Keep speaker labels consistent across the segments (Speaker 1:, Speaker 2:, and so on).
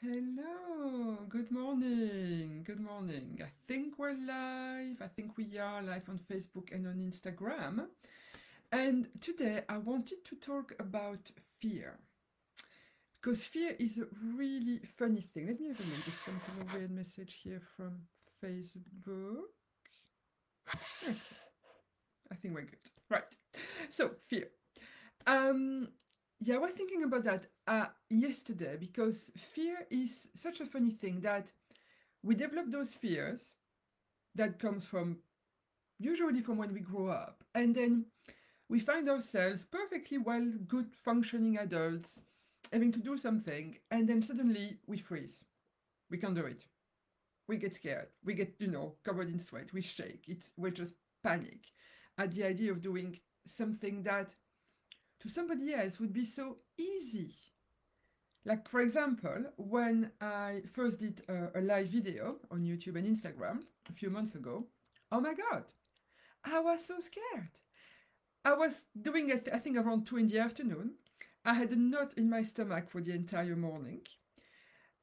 Speaker 1: Hello, good morning, good morning. I think we're live. I think we are live on Facebook and on Instagram. And today I wanted to talk about fear. Because fear is a really funny thing. Let me have a look. There's something, a weird message here from Facebook. Okay, I think we're good. Right. So, fear. Um, yeah, I was thinking about that yesterday because fear is such a funny thing that we develop those fears that comes from usually from when we grow up, and then we find ourselves perfectly well, good functioning adults having to do something, and then suddenly we freeze. We can't do it. We get scared. We get, covered in sweat. We shake. We just panic at the idea of doing something that to somebody else would be so easy. Like, for example, when I first did a live video on YouTube and Instagram a few months ago, oh my God, I was so scared. I was doing it, I think, around 2 in the afternoon. I had a knot in my stomach for the entire morning.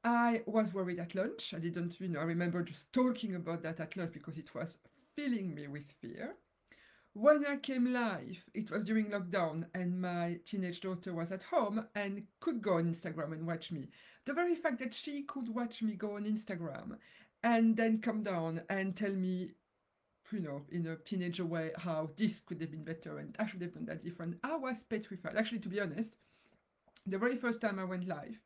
Speaker 1: I was worried at lunch. I didn't, I remember just talking about that at lunch because it was filling me with fear. When I came live, it was during lockdown, and my teenage daughter was at home and could go on Instagram and watch me. The very fact that she could watch me go on Instagram and then come down and tell me, in a teenager way, how this could have been better and I should have done that different, I was petrified. Actually, to be honest, the very first time I went live,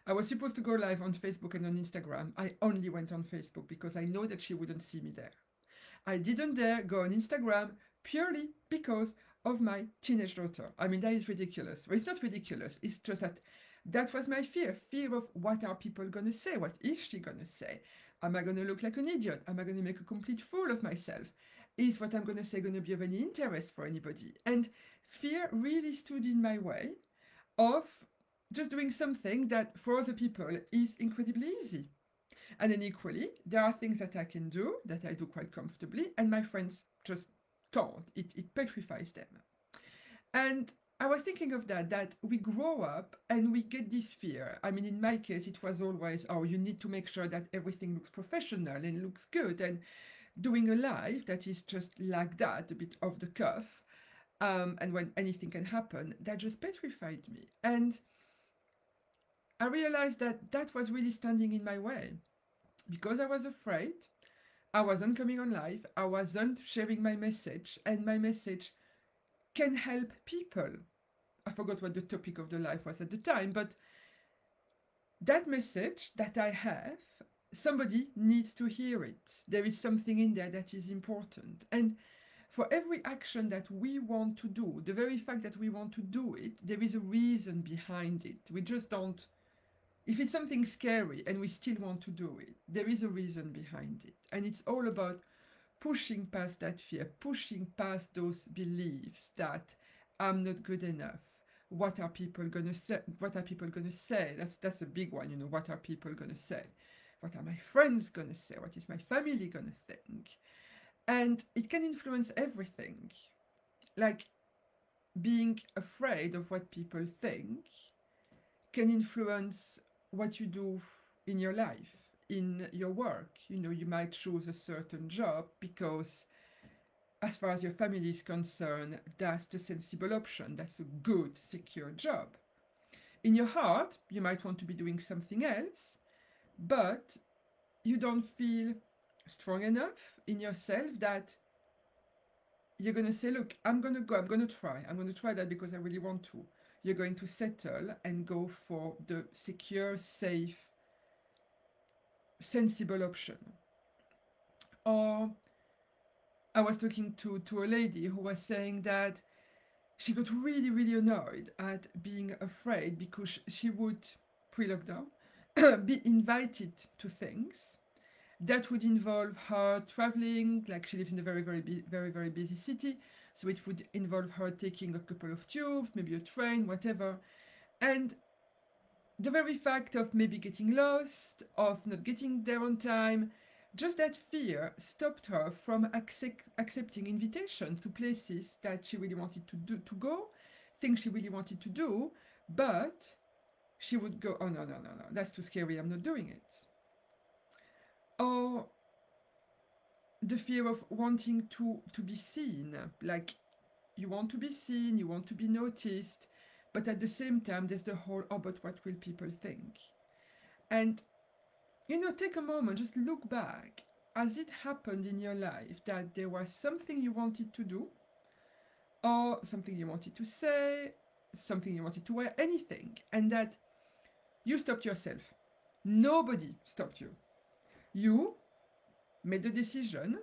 Speaker 1: I was supposed to go live on Facebook and on Instagram. I only went on Facebook because I know that she wouldn't see me there. I didn't dare go on Instagram purely because of my teenage daughter. I mean, that is ridiculous. Well, it's not ridiculous. It's just that that was my fear of what are people going to say? What is she going to say? Am I going to look like an idiot? Am I going to make a complete fool of myself? Is what I'm going to say going to be of any interest for anybody? And fear really stood in my way of just doing something that for other people is incredibly easy. And then equally, there are things that I can do that I do quite comfortably, and my friends just can't. It petrifies them. And I was thinking of that we grow up and we get this fear. I mean, in my case, it was always, oh, you need to make sure that everything looks professional and looks good. And doing a live that is just like that, a bit off the cuff, and when anything can happen, that just petrified me. And I realized that that was really standing in my way because I was afraid. I wasn't coming on live, I wasn't sharing my message, and my message can help people. I forgot what the topic of the live was at the time, but that message that I have, somebody needs to hear it. There is something in there that is important. And for every action that we want to do, the very fact that we want to do it, there is a reason behind it. We just don't. If it's something scary and we still want to do it, there is a reason behind it. And it's all about pushing past that fear, pushing past those beliefs that I'm not good enough. What are people gonna say? What are people gonna say? That's a big one, what are people gonna say? What are my friends gonna say? What is my family gonna think? And it can influence everything. Like being afraid of what people think can influence what you do in your life, in your work. You might choose a certain job because, as far as your family is concerned, that's the sensible option. That's a good, secure job. In your heart, you might want to be doing something else, but you don't feel strong enough in yourself that you're going to say, look, I'm going to try that because I really want to. You're going to settle and go for the secure, safe, sensible option. Or I was talking to a lady who was saying that she got really, really annoyed at being afraid because she would, pre-lockdown, be invited to things that would involve her traveling. Like, she lives in a very, very, very busy city, so it would involve her taking a couple of tubes, maybe a train, whatever. And the very fact of maybe getting lost, of not getting there on time, just that fear stopped her from accepting invitations to places that she really wanted to go, things she really wanted to do, but she would go, oh, no, no, no, no, that's too scary, I'm not doing it. Or the fear of wanting to be seen, like you want to be seen, you want to be noticed, but at the same time, there's the whole, oh, but what will people think? And, you know, take a moment, just look back. Has it happened in your life that there was something you wanted to do, or something you wanted to say, something you wanted to wear, anything, and that you stopped yourself? Nobody stopped you. You made the decision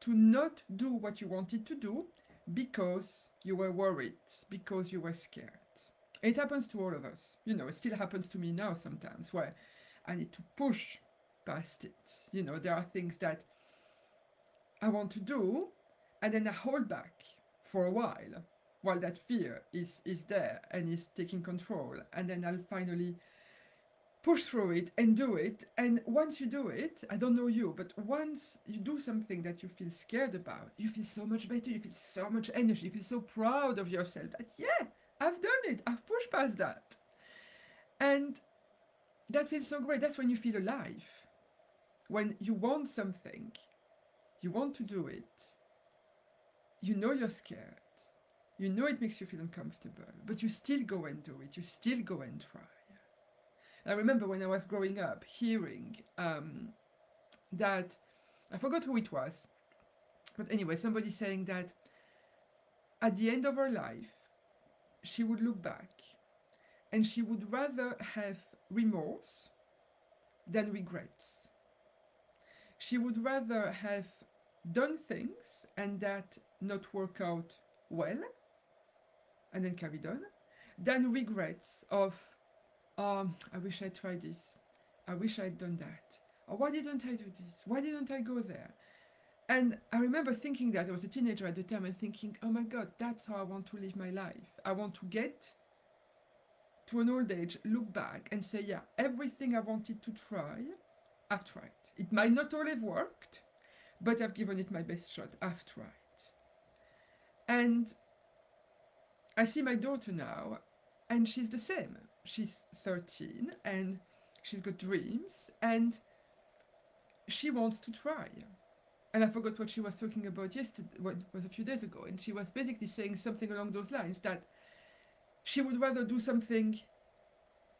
Speaker 1: to not do what you wanted to do because you were worried, because you were scared. It happens to all of us. You know, it still happens to me now sometimes, where I need to push past it. You know, there are things that I want to do, and then I hold back for a while that fear is there and is taking control. And then I'll finally push through it and do it. And once you do it, I don't know you, but once you do something that you feel scared about, you feel so much better, you feel so much energy, you feel so proud of yourself that, yeah, I've done it, I've pushed past that. And that feels so great. That's when you feel alive. When you want something, you want to do it, you know you're scared, you know it makes you feel uncomfortable, but you still go and do it, you still go and try. I remember when I was growing up hearing that, I forgot who it was, but anyway, somebody saying that at the end of her life, she would look back and she would rather have remorse than regrets. She would rather have done things and that not work out well and then carried on than regrets of, I wish I'd tried this. I wish I'd done that. Or why didn't I do this? Why didn't I go there? And I remember thinking that, I was a teenager at the time, and thinking, oh my God, that's how I want to live my life. I want to get to an old age, look back and say, yeah, everything I wanted to try, I've tried. It might not all have worked, but I've given it my best shot. I've tried. And I see my daughter now, and she's the same. She's 13 and she's got dreams and she wants to try. And I forgot what she was talking about yesterday, what was a few days ago, and she was basically saying something along those lines, that she would rather do something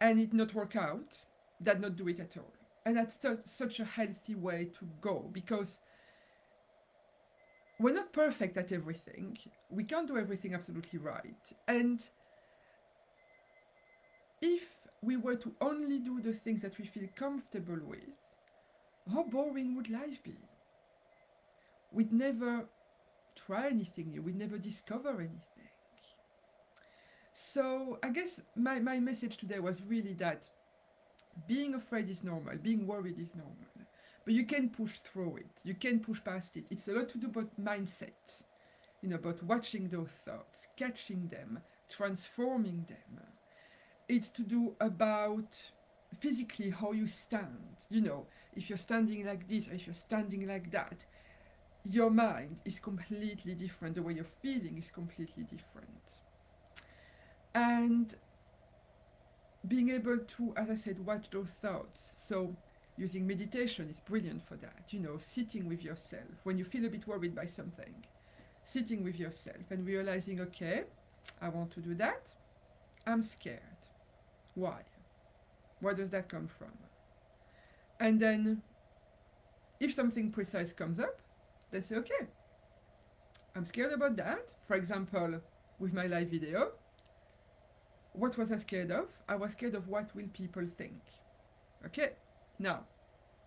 Speaker 1: and it not work out than not do it at all. And that's such a healthy way to go, because we're not perfect at everything. We can't do everything absolutely right. And if we were to only do the things that we feel comfortable with, how boring would life be? We'd never try anything new, we'd never discover anything. So I guess my message today was really that being afraid is normal, being worried is normal, but you can push through it, you can push past it. It's a lot to do about mindset, you know, about watching those thoughts, catching them, transforming them. It's to do about physically how you stand. You know, if you're standing like this or if you're standing like that, your mind is completely different. The way you're feeling is completely different. And being able to, as I said, watch those thoughts. So using meditation is brilliant for that. You know, sitting with yourself when you feel a bit worried by something. Sitting with yourself and realizing, okay, I want to do that. I'm scared. Why? Where does that come from? And then if something precise comes up, they say, okay, I'm scared about that. For example, with my live video, what was I scared of? I was scared of what will people think. Okay, now,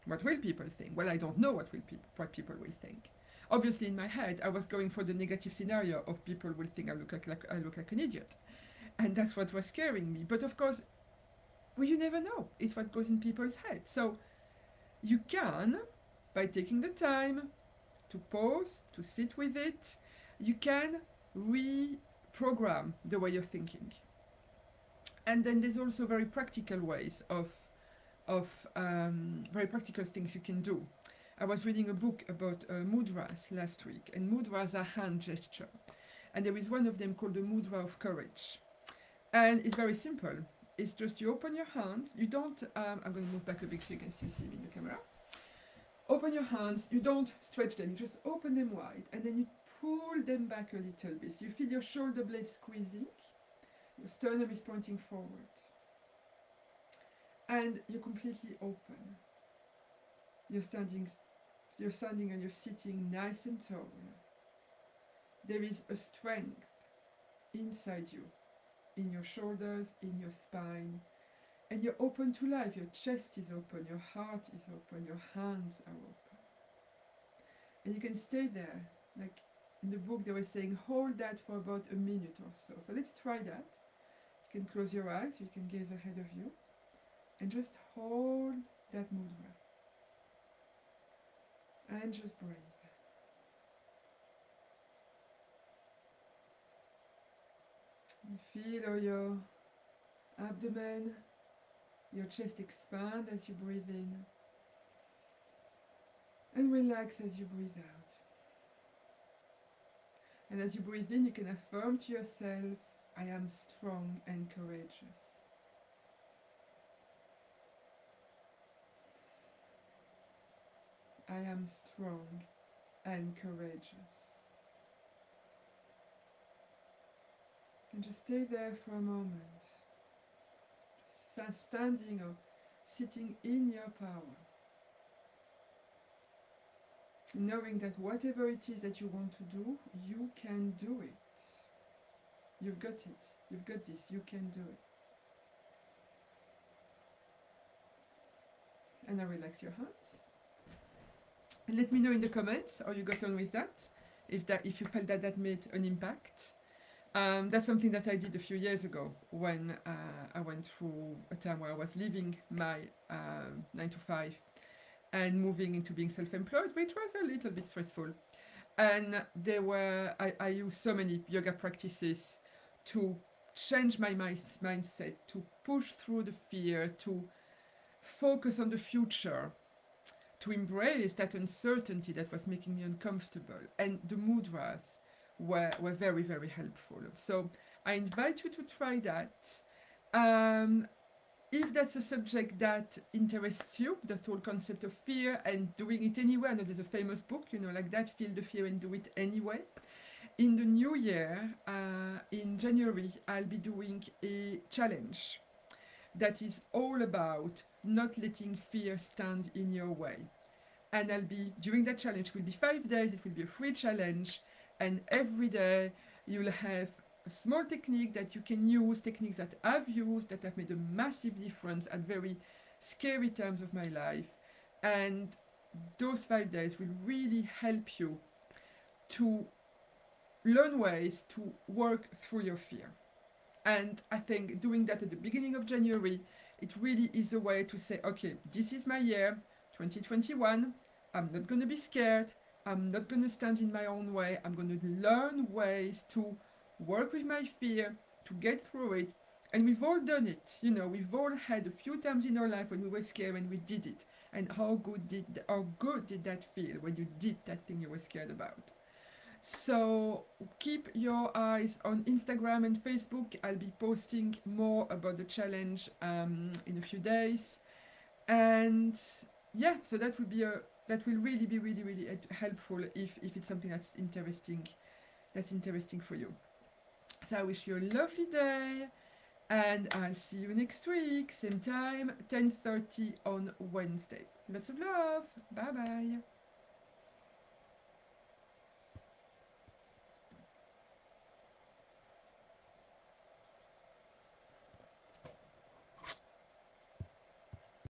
Speaker 1: what will people think? Well, I don't know what people will think. Obviously, in my head, I was going for the negative scenario of people will think I look like an idiot. And that's what was scaring me. But of course, well, you never know. It's what goes in people's heads. So you can, by taking the time to pause, to sit with it, you can reprogram the way you're thinking. And then there's also very practical ways of very practical things you can do. I was reading a book about mudras last week, and mudras are hand gesture. And there is one of them called the mudra of courage. And it's very simple. is just you open your hands. You don't, I'm going to move back a bit so you can still see me in the camera. Open your hands, you don't stretch them, you just open them wide, and then you pull them back a little bit. You feel your shoulder blades squeezing, your sternum is pointing forward, and you're completely open. You're standing and you're sitting nice and tall. There is a strength inside you, in your shoulders, in your spine, and you're open to life. Your chest is open, your heart is open, your hands are open. And you can stay there, like in the book they were saying, hold that for about a minute or so. So let's try that. You can close your eyes, you can gaze ahead of you, and just hold that mudra. And just breathe. And feel how your abdomen, your chest expand as you breathe in, and relax as you breathe out. And as you breathe in, you can affirm to yourself, I am strong and courageous. I am strong and courageous. And just stay there for a moment, just standing or sitting in your power, knowing that whatever it is that you want to do, you can do it. You've got it. You've got this. You can do it. And now relax your hands. And let me know in the comments how you got on with that, if you felt that made an impact. That's something that I did a few years ago when I went through a time where I was leaving my 9 to 5 and moving into being self-employed, which was a little bit stressful. And I used so many yoga practices to change my mindset, to push through the fear, to focus on the future, to embrace that uncertainty that was making me uncomfortable. And the mudras were very, very helpful. So I invite you to try that. If that's a subject that interests you, the whole concept of fear and doing it anyway, I know there's a famous book, like that, Feel the Fear and Do It Anyway. In the new year, in January, I'll be doing a challenge that is all about not letting fear stand in your way. And during that challenge, it will be 5 days, it will be a free challenge, and every day you'll have a small technique that you can use, techniques that I've used, that have made a massive difference at very scary times of my life. And those 5 days will really help you to learn ways to work through your fear. And I think doing that at the beginning of January, it really is a way to say, okay, this is my year, 2021, I'm not going to be scared, I'm not going to stand in my own way, I'm going to learn ways to work with my fear, to get through it. And we've all done it, we've all had a few times in our life when we were scared and we did it. And how good did that feel when you did that thing you were scared about? So keep your eyes on Instagram and Facebook. I'll be posting more about the challenge in a few days. And yeah, so that will really be really helpful if it's something that's interesting for you. So I wish you a lovely day, and I'll see you next week, same time, 10:30 on Wednesday. Lots of love. Bye bye.